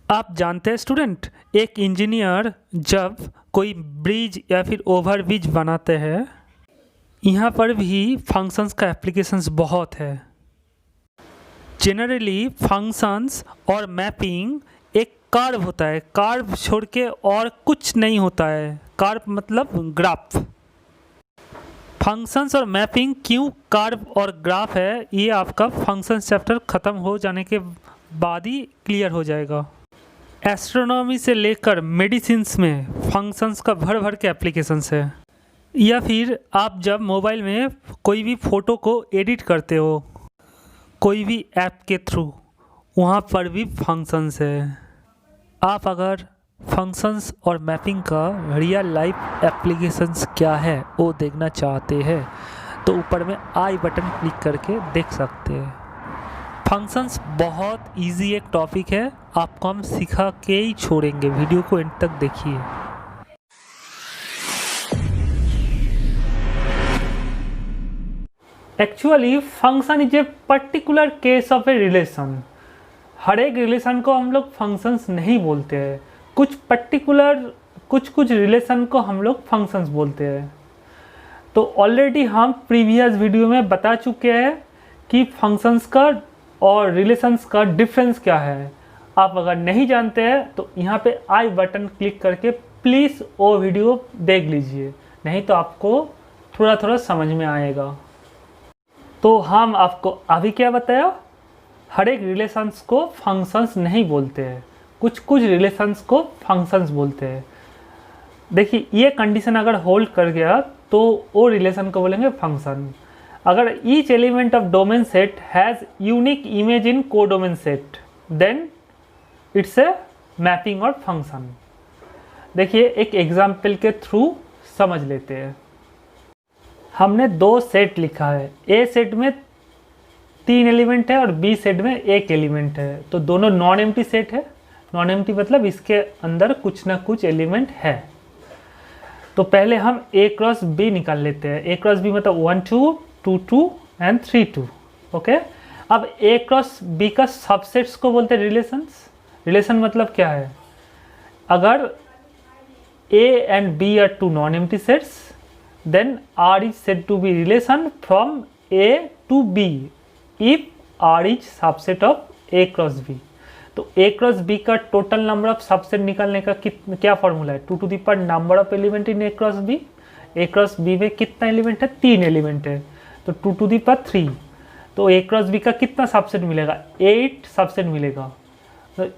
आप जानते हैं स्टूडेंट, एक इंजीनियर जब कोई ब्रिज या फिर ओवरब्रिज बनाते हैं, यहाँ पर भी फंक्शंस का एप्लीकेशंस बहुत है। जनरली फंक्शंस और मैपिंग एक कर्व होता है, कर्व छोड़ के और कुछ नहीं होता है। कर्व मतलब ग्राफ। फंक्शंस और मैपिंग क्यों कर्व और ग्राफ है, ये आपका फंक्शंस चैप्टर ख़त्म हो जाने के बाद ही क्लियर हो जाएगा। एस्ट्रोनॉमी से लेकर मेडिसिन्स में फंक्शंस का भर भर के एप्लीकेशंस है। या फिर आप जब मोबाइल में कोई भी फ़ोटो को एडिट करते हो कोई भी ऐप के थ्रू, वहाँ पर भी फंक्शंस है। आप अगर फंक्शंस और मैपिंग का रियल लाइफ एप्लीकेशंस क्या है वो देखना चाहते हैं तो ऊपर में आई बटन क्लिक करके देख सकते हैं। फंक्शंस बहुत इजी एक टॉपिक है, आपको हम सिखा के ही छोड़ेंगे। वीडियो को एंड तक देखिए। Actually function is a particular case of a relation. हर एक रिलेशन को हम लोग फंक्शंस नहीं बोलते हैं, कुछ रिलेशन को हम लोग फंक्शंस बोलते हैं। तो ऑलरेडी हम प्रीवियस वीडियो में बता चुके हैं कि फंक्शंस का और रिलेशंस का डिफरेंस क्या है। आप अगर नहीं जानते हैं तो यहाँ पे आई बटन क्लिक करके प्लीज़ वो वीडियो देख लीजिए, नहीं तो आपको थोड़ा थोड़ा समझ में आएगा। तो हम आपको अभी क्या बताया, हर एक रिलेशंस को फंक्शंस नहीं बोलते हैं, कुछ रिलेशंस को फंक्शंस बोलते हैं। देखिए ये कंडीशन अगर होल्ड कर गया तो वो रिलेशन को बोलेंगे फंक्शन। अगर each element of domain set has unique image in codomain set then it's a mapping और फंक्शन। देखिए एक एग्जाम्पल के थ्रू समझ लेते हैं। हमने दो सेट लिखा है, ए सेट में 3 एलिमेंट है और बी सेट में 1 एलिमेंट है, तो दोनों नॉन एम्प्टी सेट है। नॉन एम्प्टी मतलब इसके अंदर कुछ ना कुछ एलिमेंट है। तो पहले हम ए क्रॉस बी निकाल लेते हैं। ए क्रॉस बी मतलब 1 2 2 2 एंड 3 2। ओके, अब ए क्रॉस बी का सबसेट्स को बोलते हैं रिलेशंस। रिलेशन मतलब क्या है, अगर A and B are 2 non empty sets then R is said to be relation from A to B if R is subset of A cross B। तो A cross B का total number of subset निकालने का क्या formula है, 2 to the power number of element in A cross B। A cross B में कितना element है, 3 element है, तो 2 to the power 3। तो A cross B का कितना सबसेट मिलेगा, 8 सबसेट मिलेगा। तो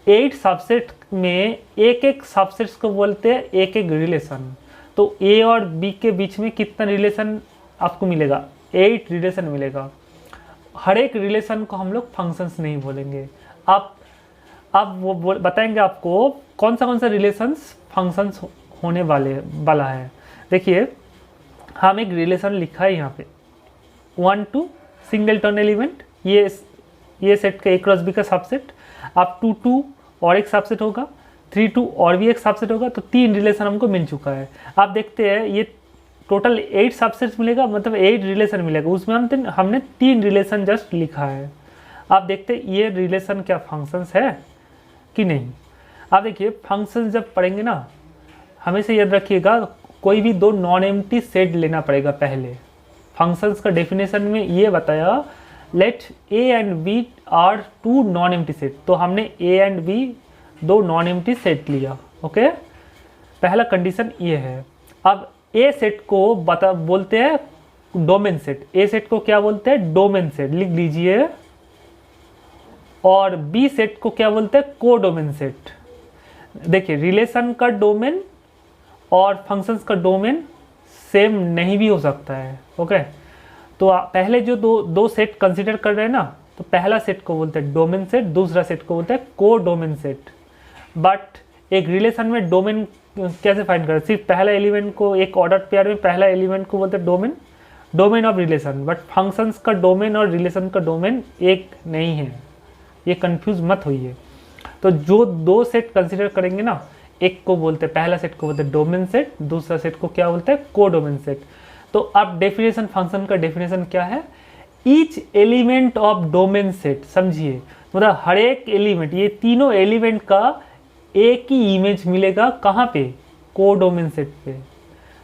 8 सबसेट में एक सबसेट्स को बोलते हैं एक रिलेशन। तो ए और बी के बीच में कितना रिलेशन आपको मिलेगा, 8 रिलेशन मिलेगा। हर एक रिलेशन को हम लोग फंक्शंस नहीं बोलेंगे। आप वो बताएंगे आपको कौन सा रिलेशंस फंक्शंस होने वाला है। देखिए हम एक रिलेशन लिखा है यहाँ पे 1 2 सिंगल टर्न एलिमेंट, ये सेट का ए क्रॉस बी का सबसेट। अब 2 2 और एक सबसेट होगा, 3 2 और भी एक सबसेट होगा, तो 3 रिलेशन हमको मिल चुका है। आप देखते हैं ये टोटल 8 सबसेट्स मिलेगा, मतलब 8 रिलेशन मिलेगा। उसमें हमने 3 रिलेशन जस्ट लिखा है। आप देखते हैं ये रिलेशन क्या फंक्शंस है कि नहीं। आप देखिए फंक्शंस जब पढ़ेंगे ना, हमेशा याद रखिएगा कोई भी 2 नॉन एम्प्टी सेट लेना पड़ेगा पहले। फंक्शंस का डेफिनेशन में ये बताया let A and B are 2 non empty set. तो हमने A and B 2 non empty set लिया। ओके, पहला कंडीशन ये है। अब ए सेट को बोलते हैं डोमेन सेट। ए सेट को क्या बोलते हैं, डोमेन सेट, लिख लीजिए। और बी सेट को क्या बोलते हैं, कोडोमेन सेट। देखिए रिलेशन का डोमेन और फंक्शंस का डोमेन सेम नहीं भी हो सकता है। ओके, तो पहले जो दो सेट कंसिडर कर रहे हैं ना, तो पहला सेट को बोलते हैं डोमेन सेट, दूसरा सेट को बोलते हैं कोडोमेन सेट। बट एक रिलेशन में डोमेन कैसे फाइंड करें, सिर्फ पहला एलिमेंट को एक ऑर्डर पेयर में पहला एलिमेंट को बोलते हैं domain of relation. But functions का डोमेन और रिलेशन का डोमेन एक नहीं है, ये कंफ्यूज मत होइए। तो जो 2 सेट कंसिडर करेंगे ना, एक को बोलते हैं, पहला सेट को बोलते हैं डोमेन सेट, दूसरा सेट को क्या बोलते हैं, कोडोमेन सेट। तो अब डेफिनेशन, फंक्शन का डेफिनेशन क्या है, each element of domain set. समझिए, मतलब हर एक एलिमेंट, ये तीनों एलिमेंट का एक ही इमेज मिलेगा कहाँ पे, कोडोमेन सेट पे।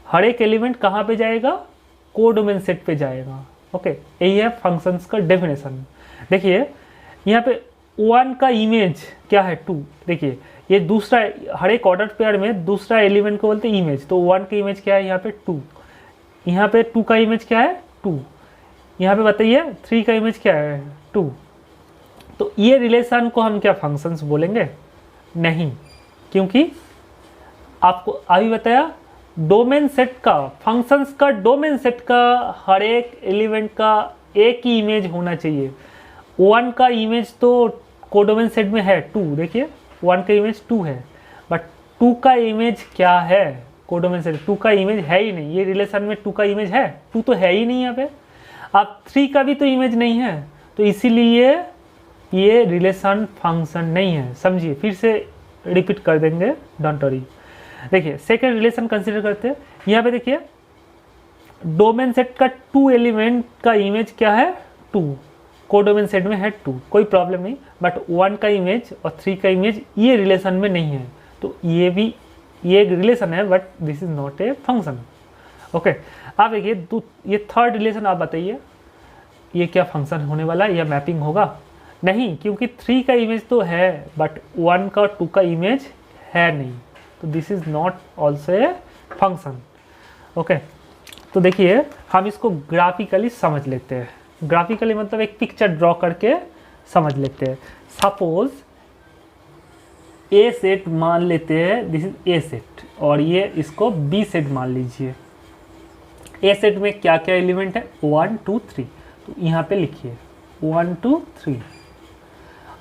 हर एक एलिमेंट कहाँ पे जाएगा, कोडोमेन सेट पे जाएगा। ओके, यही है फंक्शंस का डेफिनेशन। देखिए यहाँ पे 1 का इमेज क्या है, 2। देखिए ये दूसरा, हर एक ऑर्डर पेयर में दूसरा एलिमेंट को बोलते हैं इमेज। तो 1 का इमेज क्या है यहाँ पे 2, यहाँ पे 2 का इमेज क्या है 2, यहाँ पे बताइए 3 का इमेज क्या है 2। तो ये रिलेशन को हम क्या फंक्शंस बोलेंगे, नहीं, क्योंकि आपको अभी बताया डोमेन सेट का, फंक्शंस का डोमेन सेट का हर एक एलिमेंट का एक ही इमेज होना चाहिए। 1 का इमेज तो कोडोमेन सेट में है 2, देखिए 1 का इमेज 2 है, बट 2 का इमेज क्या है कोडोमेन सेट, 2 का इमेज है ही नहीं। ये रिलेशन में 2 का इमेज है, 2 तो है ही नहीं यहाँ पे। अब 3 का भी तो इमेज नहीं है, तो इसीलिए ये रिलेशन फंक्शन नहीं है। समझिए, फिर से रिपीट कर देंगे, डोंट वरी। देखिए सेकेंड रिलेशन कंसिडर करते हैं। यहाँ पे देखिए डोमेन सेट का 2 एलिमेंट का इमेज क्या है 2, कोडोमेन सेट में है 2, कोई प्रॉब्लम नहीं। बट 1 का इमेज और 3 का इमेज ये रिलेशन में नहीं है, तो ये भी ये एक रिलेशन है, but this is not a function. Okay, आप देखिए ये थर्ड रिलेशन, आप बताइए ये क्या फंक्शन होने वाला है या मैपिंग होगा, नहीं, क्योंकि 3 का इमेज तो है बट 1 का 2 का इमेज है नहीं, तो this is not also a function. Okay, तो देखिए हम इसको ग्राफिकली समझ लेते हैं। ग्राफिकली मतलब एक पिक्चर ड्रॉ करके समझ लेते हैं। सपोज ए सेट मान लेते हैं, दिस इज ए सेट, और ये इसको बी सेट मान लीजिए। ए सेट में क्या क्या एलिमेंट है 1 2 3, तो यहाँ पे लिखिए 1 2 3।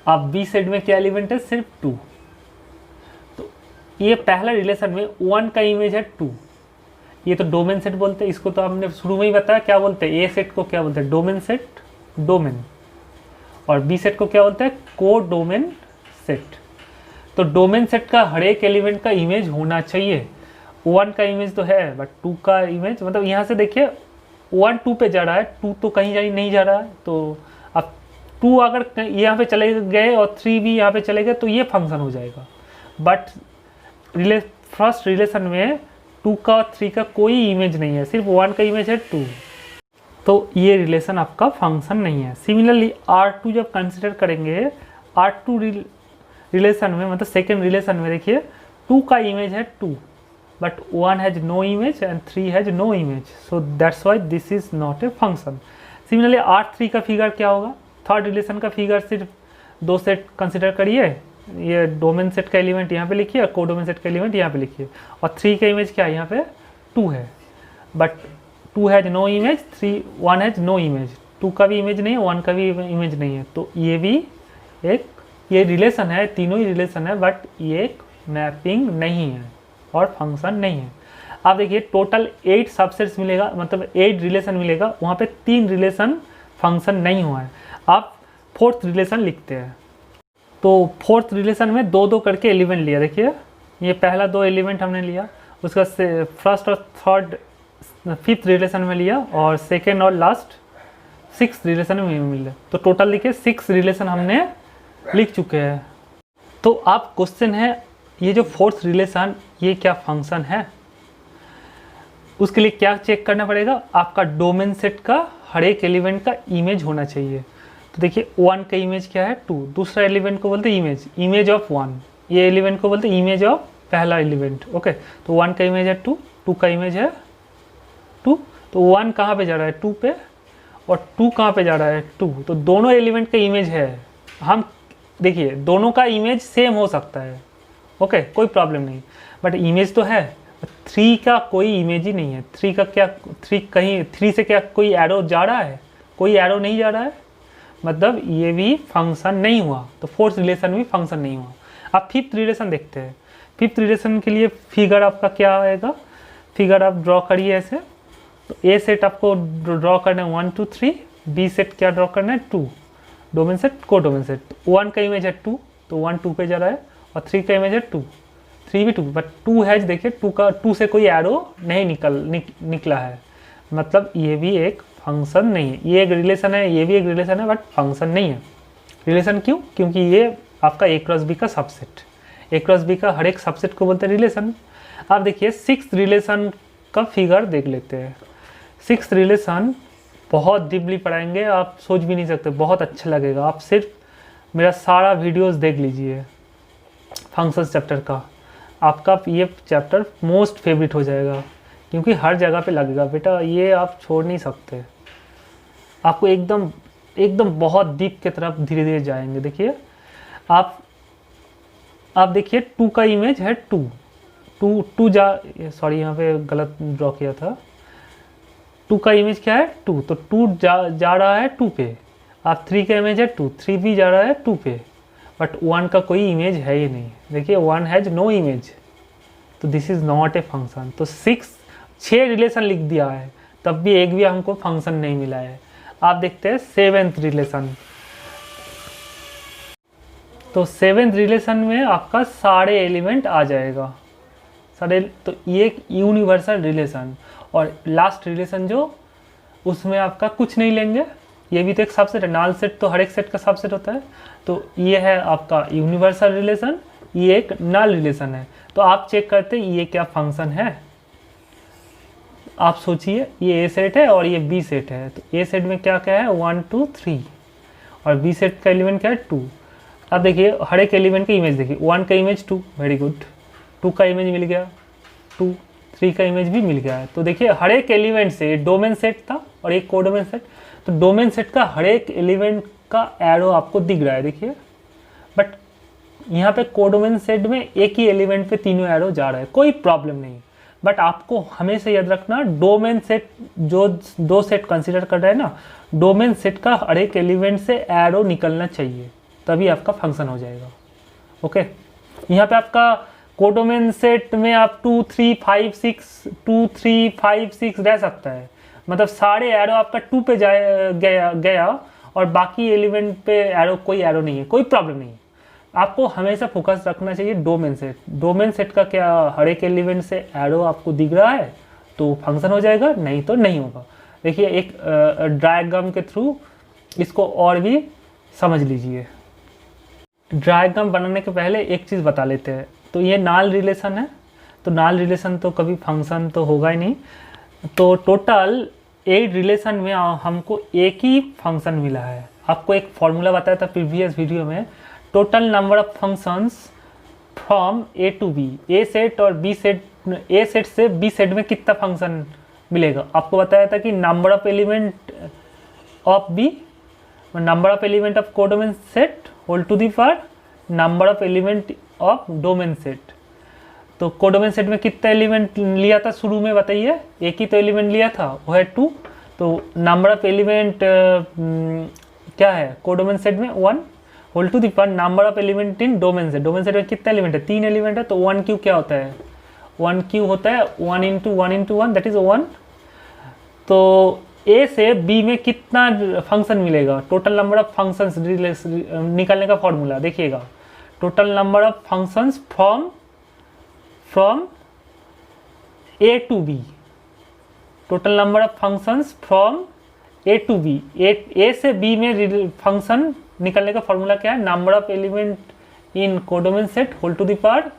अब बी सेट में क्या एलिमेंट है, सिर्फ 2। तो ये पहला रिलेशन में 1 का इमेज है 2, ये तो डोमेन सेट बोलते हैं इसको, तो हमने शुरू में ही बताया क्या बोलते हैं, ए सेट को क्या बोलते हैं डोमेन सेट, डोमेन, और बी सेट को क्या बोलते हैं को डोमेन सेट। तो डोमेन सेट का हर एक एलिमेंट का इमेज होना चाहिए। 1 का इमेज तो है बट 2 का इमेज, मतलब यहाँ से देखिए 1 2 पे जा रहा है, 2 तो कहीं नहीं जा रहा है, तो अब 2 अगर यहाँ पे चले गए और 3 भी यहाँ पे चले गए तो ये फंक्शन हो जाएगा। बट फर्स्ट रिलेशन में 2 का और 3 का कोई इमेज नहीं है, सिर्फ 1 का इमेज है 2, तो ये रिलेशन आपका फंक्शन नहीं है। सिमिलरली R2 जब कंसिडर करेंगे, R2 रिलेशन में मतलब सेकेंड रिलेशन में देखिए 2 का इमेज है 2 but 1 has no image and 3 has no image, so that's why this is not a function. Similarly R3 का फिगर क्या होगा, थर्ड रिलेशन का फिगर सिर्फ 2 सेट कंसिडर करिए, ये डोमेन सेट का एलिमेंट यहाँ पे लिखिए और कोडोमेन सेट का एलिमेंट यहाँ पे लिखिए, और 3 का इमेज क्या है यहाँ पे 2 है, but 2 has no image, 1 has no image, 2 का भी इमेज नहीं है 1 का भी इमेज नहीं है, तो ये भी एक ये रिलेशन है, तीनों ही रिलेशन है, बट ये एक मैपिंग नहीं है और फंक्शन नहीं है। आप देखिए टोटल 8 सबसेट्स मिलेगा, मतलब 8 रिलेशन मिलेगा, वहाँ पे 3 रिलेशन फंक्शन नहीं हुआ है। आप फोर्थ रिलेशन लिखते हैं, तो फोर्थ रिलेशन में 2 करके एलिमेंट लिया। देखिए ये पहला 2 एलिमेंट हमने लिया, उसका फर्स्ट और थर्ड 5th रिलेशन में लिया, और सेकेंड और लास्ट 6th रिलेशन में मिले, तो टोटल देखिए 6 रिलेशन हमने लिख चुके हैं। तो आप क्वेश्चन है ये जो फोर्थ रिलेशन ये क्या फंक्शन है, उसके लिए क्या चेक करना पड़ेगा, आपका डोमेन सेट का हर एक एलिमेंट का इमेज होना चाहिए। तो देखिए 1 का इमेज क्या है 2, दूसरा एलिमेंट को बोलते हैं इमेज ऑफ 1, ये एलिमेंट को बोलते हैं इमेज ऑफ पहला एलिमेंट। ओके, तो 1 का इमेज है 2, 2 का इमेज है 2, तो 1 कहाँ पे जा रहा है 2 पे, और 2 कहाँ पे जा रहा है 2, तो दोनों एलिमेंट का इमेज है। हम देखिए दोनों का इमेज सेम हो सकता है, ओके कोई प्रॉब्लम नहीं, बट इमेज तो है। 3 का कोई इमेज ही नहीं है, 3 का क्या 3 से क्या कोई एरो जा रहा है, कोई एरो नहीं जा रहा है, मतलब ये भी फंक्शन नहीं हुआ, तो फोर्थ रिलेशन भी फंक्शन नहीं हुआ। अब 5th रिलेशन देखते हैं। 5th रिलेशन के लिए फिगर आपका क्या आएगा, फिगर आप ड्रॉ करिए ऐसे, तो ए सेट आपको ड्रॉ करना है 1 2 3, बी सेट क्या ड्रॉ करना है 2, डोमेन सेट को डोमेन सेट। 1 का इमेज है 2, तो 1 2 पे जा रहा है, और 3 का इमेज है 2, 3 भी 2, बट 2 है देखिए 2 से कोई एरो नहीं निकला है, मतलब ये भी एक फंक्शन नहीं है। ये एक रिलेशन है, ये भी एक रिलेशन है, बट फंक्शन नहीं है। रिलेशन क्यों? क्योंकि ये आपका ए क्रॉस बी का सबसेट, ए क्रॉस बी का हर एक सबसेट को बोलते हैं रिलेशन। आप देखिए सिक्स्थ रिलेशन का फिगर देख लेते हैं। सिक्स्थ रिलेशन बहुत डीपली पढ़ाएंगे, आप सोच भी नहीं सकते, बहुत अच्छा लगेगा। आप सिर्फ मेरा सारा वीडियोस देख लीजिए फंक्शंस चैप्टर का, आपका ये चैप्टर मोस्ट फेवरेट हो जाएगा, क्योंकि हर जगह पे लगेगा बेटा, ये आप छोड़ नहीं सकते। आपको एकदम एकदम बहुत डीप की तरफ धीरे धीरे जाएंगे। देखिए आप देखिए टू का इमेज है टू, सॉरी यहाँ पे गलत ड्रॉ किया था। टू का इमेज क्या है? टू, तो टू जा रहा है टू पे। आप थ्री का इमेज है टू, थ्री भी जा रहा है टू पे, बट वन का कोई इमेज है ही नहीं। देखिए वन हैज नो इमेज, तो this is not a function. तो छः रिलेशन लिख दिया है, तब भी एक भी हमको फंक्शन नहीं मिला है। आप देखते हैं सेवेंथ रिलेशन। तो सेवेंथ रिलेशन में आपका सारे एलिमेंट आ जाएगा, सारे। तो ये एक यूनिवर्सल रिलेशन। और लास्ट रिलेशन जो, उसमें आपका कुछ नहीं लेंगे, ये भी तो एक सबसेट है। नाल सेट तो हर एक सेट का सबसेट होता है। तो ये है आपका यूनिवर्सल रिलेशन, ये एक नल रिलेशन है। तो आप चेक करते हैं ये क्या फंक्शन है। आप सोचिए ये ए सेट है और ये बी सेट है। तो ए सेट में क्या क्या है? 1 2 3, और बी सेट का एलिमेंट क्या है? 2। अब देखिए हर एक एलिमेंट का इमेज देखिए, 1 का इमेज 2, वेरी गुड, 2 का इमेज मिल गया 2, 3 का इमेज भी मिल गया है। तो देखिए हर एक एलिमेंट से डोमेन सेट था और एक कोडोमेन सेट, तो डोमेन सेट का हर एक एलिमेंट का एरो आपको दिख रहा है, देखिए। बट यहाँ पे कोडोमेन सेट में एक ही एलिमेंट पे तीनों एरो जा रहा है, कोई प्रॉब्लम नहीं। बट आपको हमेशा याद रखना, डोमेन सेट जो दो सेट कंसीडर कर रहे हैं ना, डोमेन सेट का हर एक एलिमेंट से एरो निकलना चाहिए, तभी आपका फंक्शन हो जाएगा। ओके, यहाँ पे आपका कोडोमेन सेट में आप 2 3 5 6 2 3 5 6 रह सकता है, मतलब सारे एरो आपका 2 पे गया और बाकी एलिमेंट पे एरो, कोई एरो नहीं है, कोई प्रॉब्लम नहीं है। आपको हमेशा फोकस रखना चाहिए डोमेन सेट। डोमेन सेट का क्या, हर एक एलिमेंट से एरो आपको दिख रहा है तो फंक्शन हो जाएगा, नहीं तो नहीं होगा। देखिए एक डायग्राम के थ्रू इसको और भी समझ लीजिए। डायग्राम बनाने के पहले एक चीज़ बता लेते हैं। तो ये नाल रिलेशन है, तो नाल रिलेशन तो कभी फंक्शन तो होगा ही नहीं। तो टोटल 8 रिलेशन में हमको एक ही फंक्शन मिला है। आपको एक फॉर्मूला बताया था प्रीवियस वीडियो में, total number of functions from A to B. A set और बी सेट, ए सेट से बी सेट में कितना फंक्शन मिलेगा। आपको बताया था कि number of element of B, number of element of codomain set whole to the power number of element of domain set. तो कोडोमेन सेट में कितना एलिमेंट लिया था शुरू में, बताइए? एक ही तो एलिमेंट लिया था, वो है 2। तो नंबर ऑफ एलिमेंट क्या है कोडोमेन सेट में? 1 whole to the power number of element in domain set. Domain set में कितना एलिमेंट है? 3 एलिमेंट है। तो 1 क्यू क्या होता है? 1 क्यू होता है 1 इंटू 1 इंटू 1, दैट इज 1। तो ए से बी में कितना फंक्शन मिलेगा? टोटल नंबर ऑफ फंक्शंस निकालने का फॉर्मूला देखिएगा, total number of functions from A to B. Total number of functions from A to B. A से बी में फंक्शन निकालने का फॉर्मूला क्या है? Number of element in codomain set whole to the power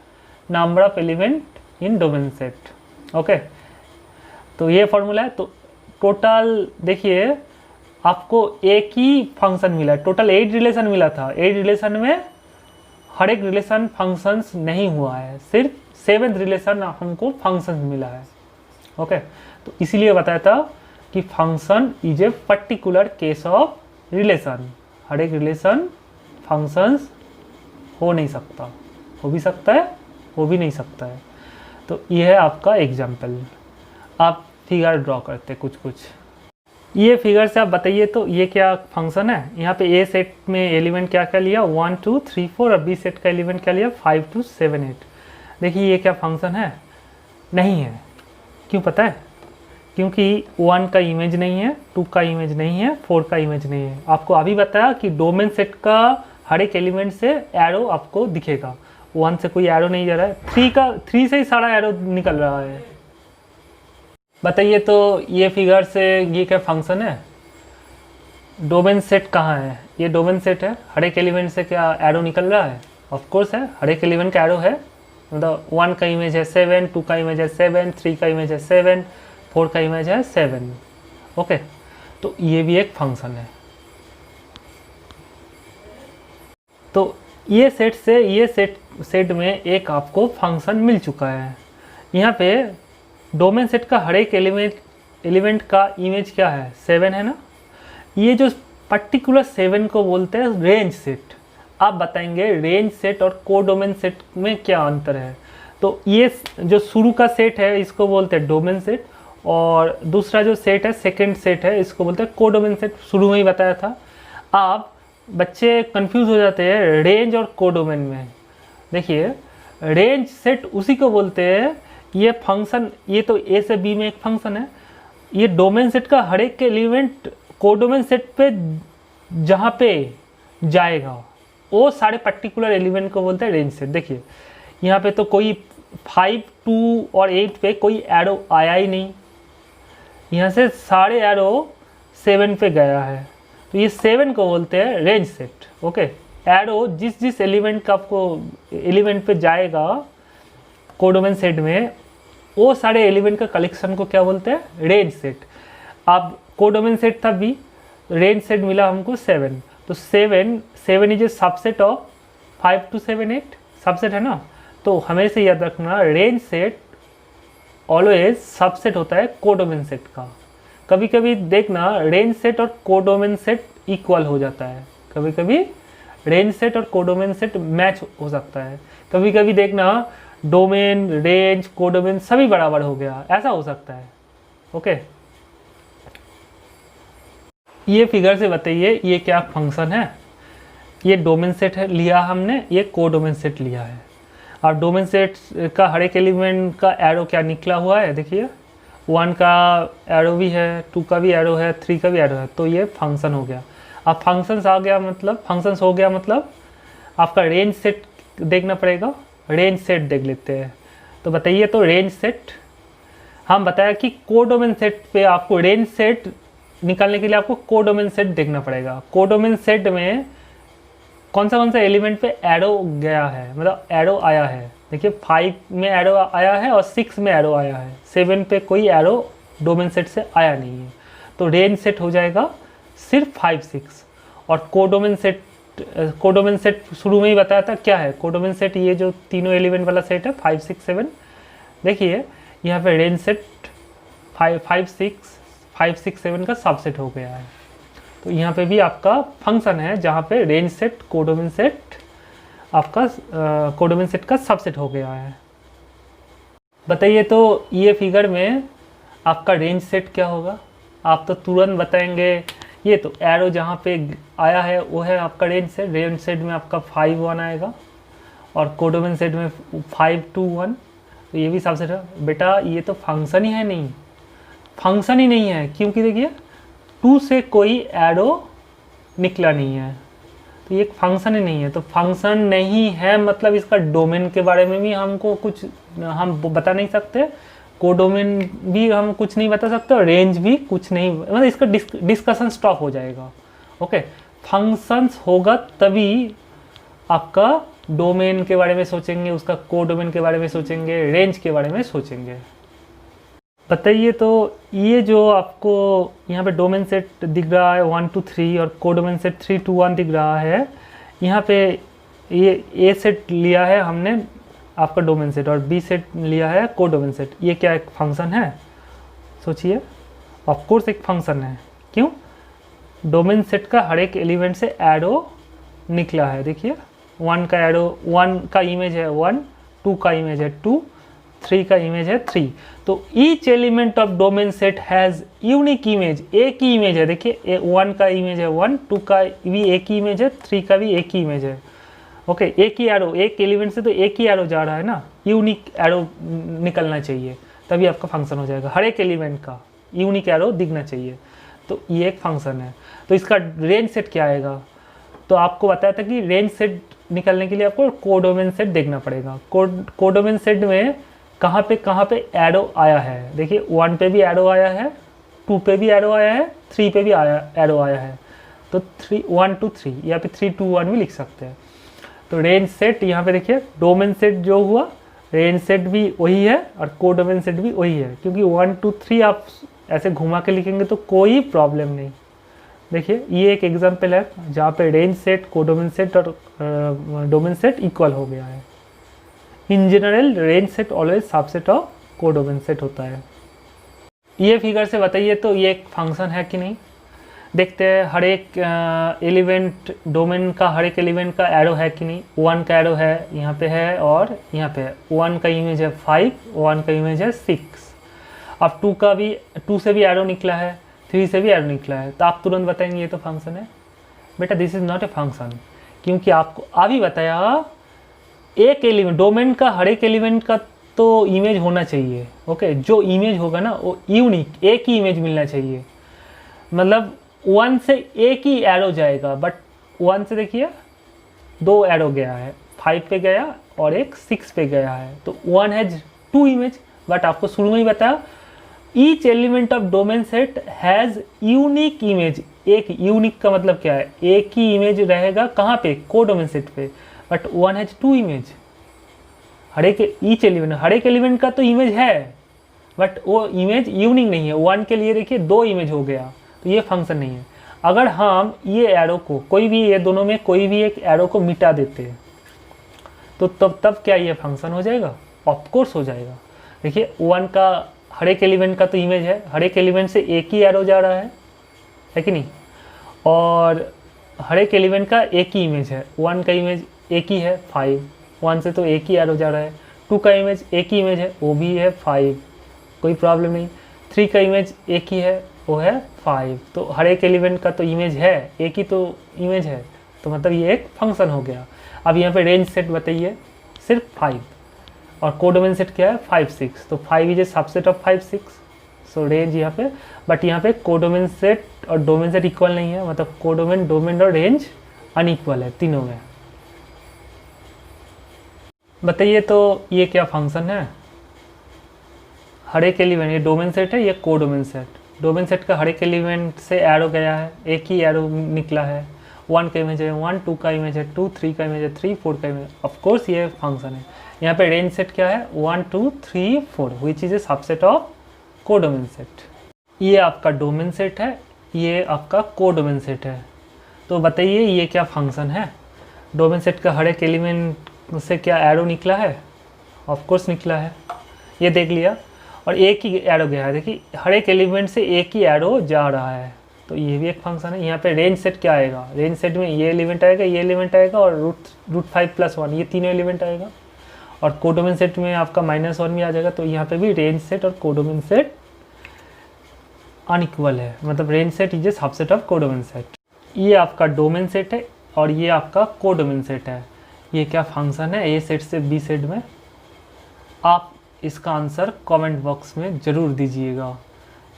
number of element in domain set. Okay, तो ये formula है। तो टोटल देखिए आपको एक ही फंक्शन मिला है, टोटल 8 रिलेशन मिला था। 8 रिलेशन में हर एक रिलेशन फंक्शंस नहीं हुआ है, सिर्फ 7th रिलेशन हमको फंक्शन मिला है। ओके, तो इसीलिए बताया था कि function is a particular case of relation. हर एक रिलेशन फंक्शंस हो नहीं सकता, हो भी सकता है, हो भी नहीं सकता है। तो ये है आपका एग्जाम्पल। आप फिगर ड्रॉ करते कुछ। ये फिगर से आप बताइए तो ये क्या फंक्शन है। यहाँ पे ए सेट में एलिमेंट क्या क्या लिया? 1 2 3 4, और बी सेट का एलिमेंट क्या लिया? 5 2 7 8। देखिए ये क्या फंक्शन है? नहीं है। क्यों पता है? क्योंकि 1 का इमेज नहीं है, 2 का इमेज नहीं है, 4 का इमेज नहीं है। आपको अभी बताया कि डोमेन सेट का हर एक एलिमेंट से एरो आपको दिखेगा, 1 से कोई एरो नहीं जा रहा है, 3 से ही सारा एरो निकल रहा है। बताइए तो ये फिगर से ये क्या फंक्शन है? डोमेन सेट कहाँ है? ये डोमेन सेट है। हर एक एलिमेंट से क्या एरो निकल रहा है? ऑफ कोर्स है, हर एक एलिमेंट का एरो है। मतलब 1 का इमेज है 7, 2 का इमेज है 7, 3 का इमेज है 7, 4 का इमेज है 7। ओके, तो ये भी एक फंक्शन है। तो ये सेट में एक आपको फंक्शन मिल चुका है। यहाँ पे डोमेन सेट का हर एक एलिमेंट का इमेज क्या है? 7 है ना। ये जो पर्टिकुलर 7 को बोलते हैं रेंज सेट। आप बताएंगे रेंज सेट और कोडोमेन सेट में क्या अंतर है। तो ये जो शुरू का सेट है इसको बोलते हैं डोमेन सेट, और दूसरा जो सेट है सेकंड सेट है इसको बोलते हैं कोडोमेन सेट। शुरू में ही बताया था। आप बच्चे कंफ्यूज हो जाते हैं रेंज और कोडोमेन में। देखिए, रेंज सेट उसी को बोलते हैं, ये फंक्शन, ये तो ए से बी में एक फंक्शन है। ये डोमेन सेट का हर एक एलिमेंट कोडोमेन सेट पे जहाँ पे जाएगा वो सारे पर्टिकुलर एलिमेंट को बोलते हैं रेंज सेट। देखिए यहाँ पे तो कोई 5, 2 और 8 पे कोई एरो आया ही नहीं, यहाँ से सारे एरो 7 पे गया है, तो ये 7 को बोलते हैं रेंज सेट। ओके, एरो जिस एलिमेंट का आपको एलिमेंट पे जाएगा कोडोमेन सेट में, वो सारे एलिमेंट का कलेक्शन को क्या बोलते हैं? Range set. अब कोडोमेन सेट था भी, रेंज सेट मिला हमको 7, तो 7 is a subset of 5 to 7, 8 subset है ना। तो हमेशा याद रखना रेंज सेट ऑलवेज सबसेट होता है कोडोमेन सेट का। कभी कभी देखना रेंज सेट और कोडोमेन सेट इक्वल हो जाता है, कभी कभी रेंज सेट और कोडोमेन सेट मैच हो सकता है, कभी कभी देखना डोमेन, रेंज, कोडोमेन सभी बराबर हो गया, ऐसा हो सकता है। ओके, ये फिगर से बताइए ये क्या फंक्शन है? ये डोमेन सेट है लिया हमने, ये कोडोमेन सेट लिया है। और डोमेन सेट का हर एक एलिमेंट का एरो क्या निकला हुआ है? देखिए 1 का एरो भी है, 2 का भी एरो है, 3 का भी एरो है, तो ये फंक्शन हो गया। अब फंक्शंस आ गया, मतलब फंक्शंस हो गया, मतलब आपका रेंज सेट देखना पड़ेगा। रेंज सेट देख लेते हैं, तो बताइए तो रेंज सेट हम बताया कि कोडोमेन सेट पे आपको रेंज सेट निकालने के लिए आपको कोडोमेन सेट देखना पड़ेगा। कोडोमेन सेट में कौन सा एलिमेंट पे एरो गया है, मतलब एरो आया है। देखिए 5 में एरो आया है और 6 में एरो आया है, 7 पे कोई एरो डोमेन सेट से आया नहीं है, तो रेंज सेट हो जाएगा सिर्फ 5, 6। और कोडोमेन सेट शुरू में ही बताया था क्या है कोडोमेन सेट, ये जो तीनों एलिमेंट वाला सेट है 5, 6, 7। देखिए यहाँ पे रेंज सेट 5, 6, 7 का सबसेट हो गया है। तो यहाँ पे भी आपका फंक्शन है जहाँ पे रेंज सेट कोडोमेन सेट आपका कोडोमेन सेट का सबसेट हो गया है। बताइए तो ये फिगर में आपका रेंज सेट क्या होगा? आप तो तुरंत बताएंगे ये तो एरो जहाँ पे आया है वो है आपका रेंज सेट। रेंज सेट में आपका 5, 1 आएगा और कोडोमेन सेट में 5, 2, 1, तो ये भी सबसेट है। बेटा ये तो फंक्शन ही है नहीं, फंक्शन ही नहीं है, क्योंकि देखिए 2 से कोई एरो निकला नहीं है, तो ये फंक्शन ही नहीं है। तो फंक्शन नहीं है मतलब इसका डोमेन के बारे में भी हमको कुछ हम बता नहीं सकते, कोडोमेन भी हम कुछ नहीं बता सकते और रेंज भी कुछ नहीं, मतलब इसका डिस्कशन स्टॉप हो जाएगा। ओके, फंक्शंस होगा तभी आपका डोमेन के बारे में सोचेंगे, उसका कोडोमेन के बारे में सोचेंगे, रेंज के बारे में सोचेंगे। बताइए तो ये जो आपको यहाँ पे डोमेन सेट दिख रहा है 1 to 3 और कोडोमेन सेट 3 to 1 दिख रहा है, यहाँ पे ये ए सेट लिया है हमने आपका डोमेन सेट और बी सेट लिया है कोडोमेन सेट। ये क्या एक फंक्शन है? सोचिए, ऑफ कोर्स एक फंक्शन है। क्यों? डोमेन सेट का हर एक एलिमेंट से एरो निकला है। देखिए 1 का एरो, 1 का इमेज है 1, 2 का इमेज है 2, 3 का इमेज है 3। तो each element of domain set has unique image, एक ही इमेज है। देखिए 1 का इमेज है 1, 2 का भी एक ही इमेज है, 3 का भी एक ही इमेज है। ओके, एक ही एरो, एक एलिमेंट से तो एक ही एरो जा रहा है ना, यूनिक एरो निकलना चाहिए तभी आपका फंक्शन हो जाएगा। हर एक एलिमेंट का यूनिक एरो दिखना चाहिए, तो ये एक फंक्शन है। तो इसका रेंज सेट क्या आएगा? तो आपको बताया था कि रेंज सेट निकलने के लिए आपको कोडोमेन सेट देखना पड़ेगा। कोडोमेन सेट में कहाँ पे एरो आया है? देखिए 1 पे भी एरो आया है, 2 पे भी एरो आया है, 3 पे भी एरो आया है। तो 1 to 3, यहाँ पे 3 to 1 भी लिख सकते हैं। तो रेंज सेट यहाँ पे देखिए, डोमेन सेट जो हुआ, रेंज सेट भी वही है और कोडोमेन सेट भी वही है, क्योंकि 1 to 3 आप ऐसे घुमा के लिखेंगे तो कोई प्रॉब्लम नहीं। देखिए ये एक एग्जांपल है जहाँ पे रेंज सेट, कोडोमेन सेट और डोमेन सेट इक्वल हो गया है। In general range set always subset of codomain set होता है। ये फिगर से बताइए तो ये एक फंक्शन है कि नहीं। देखते हैं हर एक एलिमेंट, डोमेन का हर एक एलिमेंट का एरो है कि नहीं। 1 का एरो है, यहाँ पे है और यहाँ पे है। 1 का इमेज है 5, 1 का इमेज है 6। अब 2 का भी, 2 से भी एरो निकला है, 3 से भी एरो निकला है, तो आप तुरंत बताएंगे ये तो फंक्शन है। बेटा this is not a function, क्योंकि आपको अभी बताया एक एलिमेंट, डोमेन का हर एक एलिमेंट का तो इमेज होना चाहिए। ओके, जो इमेज होगा ना वो यूनिक, एक ही इमेज मिलना चाहिए। मतलब 1 से एक ही एरो जाएगा, बट 1 से देखिए 2 एरो गया है, 5 पे गया और एक 6 पे गया है, तो 1 हैज 2 इमेज। बट आपको शुरू में ही बताया each element of domain set has unique image. एक यूनिक का मतलब क्या है, एक ही इमेज रहेगा कहाँ पे, कोडोमेन सेट पे, बट 1 हैज 2 इमेज। हर एक ईच एलिमेंट, हर एक एलिमेंट का तो इमेज है, बट वो इमेज यूनिक नहीं है। 1 के लिए देखिए 2 इमेज हो गया, तो ये फंक्शन नहीं है। अगर हम ये एरो को, कोई भी ये दोनों में कोई भी एक एरो को मिटा देते हैं तो तब क्या ये फंक्शन हो जाएगा? ऑफकोर्स हो जाएगा। देखिए 1 का हर एक एलिमेंट का तो इमेज है, हर एक एलिमेंट से एक ही एरो जा रहा है कि नहीं, और हर एक एलिमेंट का एक ही इमेज है। 1 का इमेज एक ही है 5, 1 से तो एक ही एरो जा रहा है। 2 का इमेज एक ही इमेज है, वो भी है 5, कोई प्रॉब्लम नहीं। 3 का इमेज एक ही है, वो है 5। तो हर एक एलिमेंट का तो इमेज है, एक ही तो इमेज है, तो मतलब ये एक फंक्शन हो गया। अब यहाँ पे रेंज सेट बताइए सिर्फ 5, और कोडोमेन सेट क्या है 5, 6, तो 5 is a subset of 5, 6, so range यहाँ पे। बट यहाँ पे कोडोमेन सेट और डोमेन सेट इक्वल नहीं है, मतलब कोडोमेन, डोमेन और रेंज अनइक्वल है तीनों में। बताइए तो ये क्या फंक्शन है? हर एक एलिमेंट, ये डोमेन सेट है, ये कोडोमेन सेट। डोमेन सेट का हर एक एलिमेंट से एरो गया है, एक ही एरो निकला है। 1 का इमेज है 1, 2 का इमेज है 2, 3 का इमेज है 3, 4 का इमेज, ऑफकोर्स ये फंक्शन है। यहाँ पे रेंज सेट क्या है 1, 2, 3, 4, which is a subset of codomain set. ये आपका डोमेन सेट है, ये आपका कोडोमेन सेट है। तो बताइए ये क्या फंक्शन है? डोमेन सेट का हर एक एलिमेंट से क्या एरो निकला है? ऑफकोर्स निकला है, ये देख लिया। और एक ही एरो गया है, देखिए हर एक एलिमेंट से एक ही एरो जा रहा है, तो ये भी एक फंक्शन है। यहाँ पे रेंज सेट क्या आएगा? रेंज सेट में ये एलिमेंट आएगा, ये एलिमेंट आएगा और रूट 5 + 1, ये तीनों एलिमेंट आएगा। और कोडोमेन सेट में आपका -1 भी आ जाएगा, तो यहाँ पे भी रेंज सेट और कोडोमेन सेट अनइक्वल है, मतलब range set is a subset of codomain set. ये आपका डोमेन सेट है और ये आपका कोडोमेन सेट है। ये क्या फंक्शन है ए सेट से बी सेट में? आप इसका आंसर कमेंट बॉक्स में ज़रूर दीजिएगा।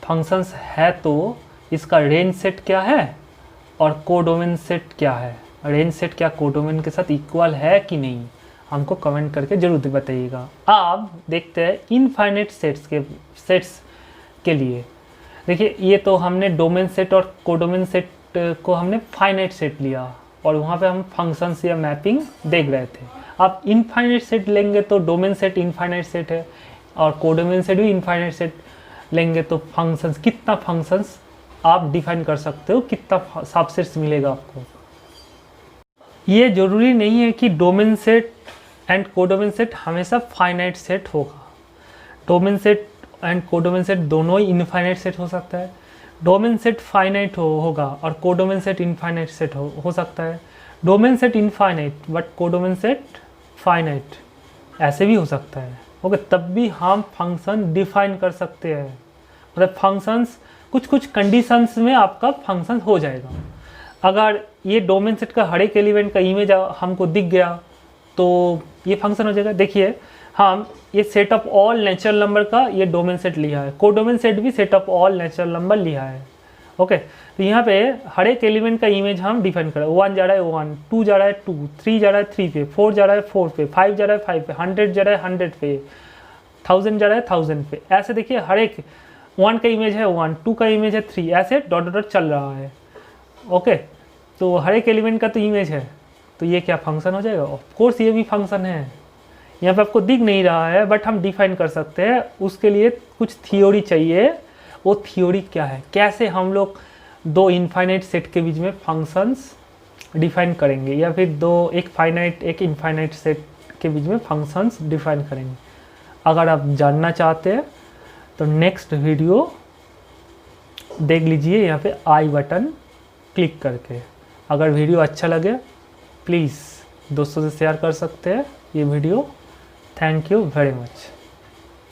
फंक्शंस है तो इसका रेंज सेट क्या है और कोडोमेन सेट क्या है? रेंज सेट क्या कोडोमेन के साथ इक्वल है कि नहीं, हमको कमेंट करके ज़रूर बताइएगा। अब देखते हैं इनफाइनाइट सेट्स के लिए। देखिए ये तो हमने डोमेन सेट और कोडोमेन सेट को हमने फाइनाइट सेट लिया और वहाँ पे हम फंक्शंस या मैपिंग देख रहे थे। आप इनफाइनाइट सेट लेंगे तो डोमेन सेट इनफाइनाइट सेट है और कोडोमेन सेट भी इनफाइनाइट सेट लेंगे तो फंक्शंस, कितना फंक्शंस आप डिफाइन कर सकते हो, कितना सबसेट्स मिलेगा आपको। ये ज़रूरी नहीं है कि domain set and codomain set हमेशा फाइनाइट सेट होगा। Domain set and codomain set दोनों ही इनफाइनाइट सेट हो सकता है। डोमेन सेट फाइनाइट होगा और कोडोमेन सेट इनफाइनाइट सेट हो सकता है। Domain set infinite but codomain set finite, ऐसे भी हो सकता है। ओके, तब भी हम फंक्शन डिफाइन कर सकते हैं, मतलब फंक्शंस कुछ कंडीशंस में आपका फंक्शन हो जाएगा। अगर ये डोमेन सेट का हर एक एलिमेंट का इमेज हमको दिख गया तो ये फंक्शन हो जाएगा। देखिए हम ये set of all natural number का ये डोमेन सेट लिया है, कोडोमेन सेट भी set of all natural number लिया है। ओके, तो यहाँ पे हर एक एलिमेंट का इमेज हम डिफाइन कर रहे हैं। 1 जा रहा है 1, 2 जा रहा है 2, 3 जा रहा है 3 पे, 4 जा रहा है 4 पे, 5 जा रहा है 5 पे, 100 जा रहा है 100 पे, 1000 जा रहा है 1000 पे। ऐसे देखिए हर एक 1 का इमेज है 1, 2 का इमेज है 3, ऐसे डॉट डॉट चल रहा है। ओके, तो हर एक एलिमेंट का तो इमेज है, तो ये क्या फंक्शन हो जाएगा? ऑफ कोर्स ये भी फंक्शन है। यहाँ पे आपको दिख नहीं रहा है बट हम डिफाइन कर सकते हैं। उसके लिए कुछ थियोरी चाहिए। वो थियोरी क्या है, कैसे हम लोग दो इनफाइनाइट सेट के बीच में फंक्शंस डिफाइन करेंगे, या फिर एक फाइनाइट एक इनफाइनाइट सेट के बीच में फंक्शंस डिफाइन करेंगे। अगर आप जानना चाहते हैं तो नेक्स्ट वीडियो देख लीजिए यहाँ पे आई बटन क्लिक करके। अगर वीडियो अच्छा लगे प्लीज़ दोस्तों से शेयर कर सकते हैं ये video. Thank you very much.